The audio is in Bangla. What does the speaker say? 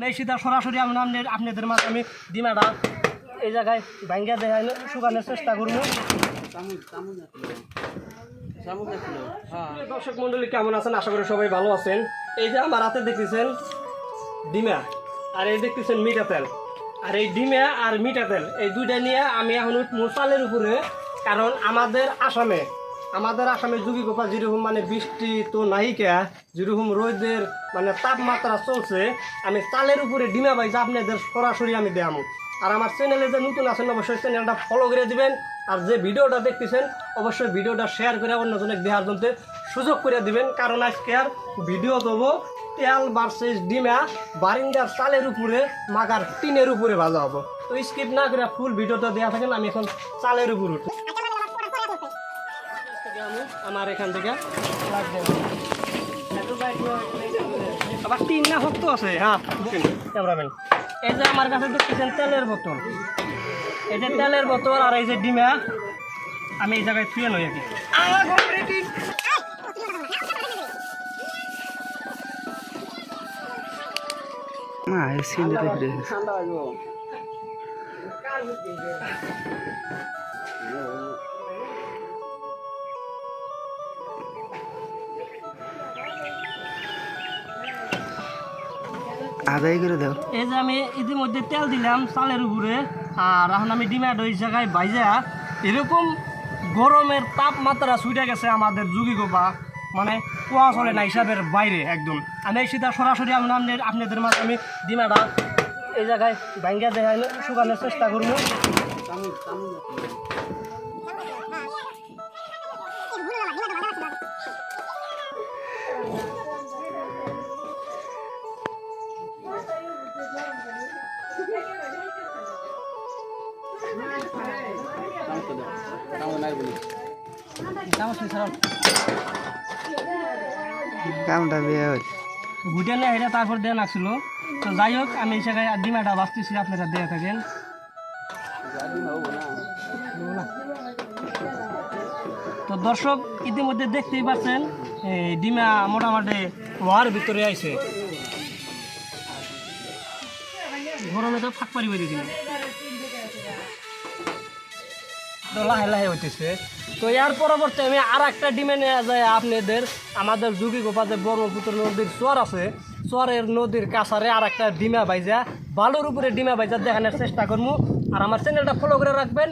আমি এই সিধা সরাসরি আপনাদের মাঝে আমি ডিমাটা এই জায়গায় ভাঙ্গা দেখাই শুকানোর চেষ্টা করবো। দর্শক মন্ডলী কেমন আছেন? আশা করি সবাই ভালো আছেন। এই যে আমার হাতে দেখতেছেন ডিমা আর এই দেখতেছেন মিঠা তেল, আর এই ডিমা আর মিঠা তেল এই দুইটা নিয়ে আমি এখন উঠবো চালের উপরে। কারণ আমাদের আসামে যুগি গোপা যেরকম মানে বৃষ্টি তো নাইকা, যেরকম রোদের মানে তাপমাত্রা চলছে, আমি চালের উপরে ডিমা পাইছি আপনাদের সরাসরি আমি দেখাবো। আর আমার চ্যানেলে যে নতুন আছেন অবশ্যই চ্যানেলটা ফলো করে দিবেন, আর যে ভিডিওটা দেখতেছেন অবশ্যই ভিডিওটা শেয়ার করে অন্যজনে দেখার জন্য সুযোগ করে দিবেন। কারণ আজকে আর ভিডিও দেবো তেল ভার্সেস ডিমা বারিন্দার চালের উপরে মাগার টিনের উপরে ভাজা হবো। তো স্কিপ না করে ফুল ভিডিওটা দেওয়া থাকেন। আমি এখন চালের উপর উঠি, আমার এখান থেকে আবার টিন না শক্ত আছে। হ্যাঁ ক্যামেরাম্যান, এই যে আমার কাছে দেখতেছেন তেলের বোতল, এই যে তেলের বোতল আর এই যে ডিমা আমি এই জায়গায় থুয়ে নই আর কি। আদায় করে দাও। এই যে আমি ইতিমধ্যে তেল দিলাম চালের উপরে, আর এখন আমি ডিমাটা ওই জায়গায় ভাইজা এরকম গরমের তাপমাত্রা ছুটে গেছে আমাদের যুগি গোপা, মানে কুয়া চলে না হিসাবের বাইরে একদম। আমি এই সিধা সরাসরি আপনাদের মাঝে আমি ডিমাটা এই জায়গায় ভাঙ্গা দেখাই শুকানোর চেষ্টা করবো। কামটা বিয়ে ঘুটে নিয়ে এটা তারপর দেওয়া লাগছিল। তো যাই হোক, আমি এই জায়গায় ডিমাটা বাঁচতেছি, আপনারা দিয়ে থাকেন। তো দর্শক ইতিমধ্যে দেখতেই পাচ্ছেন এই ডিমা মোটামুটি ওয়ার ভিতরে আইছে, গরমে তো ফাঁক পারি হয়ে দিয়েছিল, তো লাহে লাহে হইতেছে। তো এর পরবর্তী আমি আর একটা ডিমে নেওয়া যায় আপনাদের আমাদের যুগি গোপাতে ব্রহ্মপুত্র নদীর চর আছে, চরের নদীর কাছারে আর একটা ডিমা বাইজা বালুর উপরে ডিমা বাইজা দেখানোর চেষ্টা করবো। আর আমার চ্যানেলটা ফলো করে রাখবেন,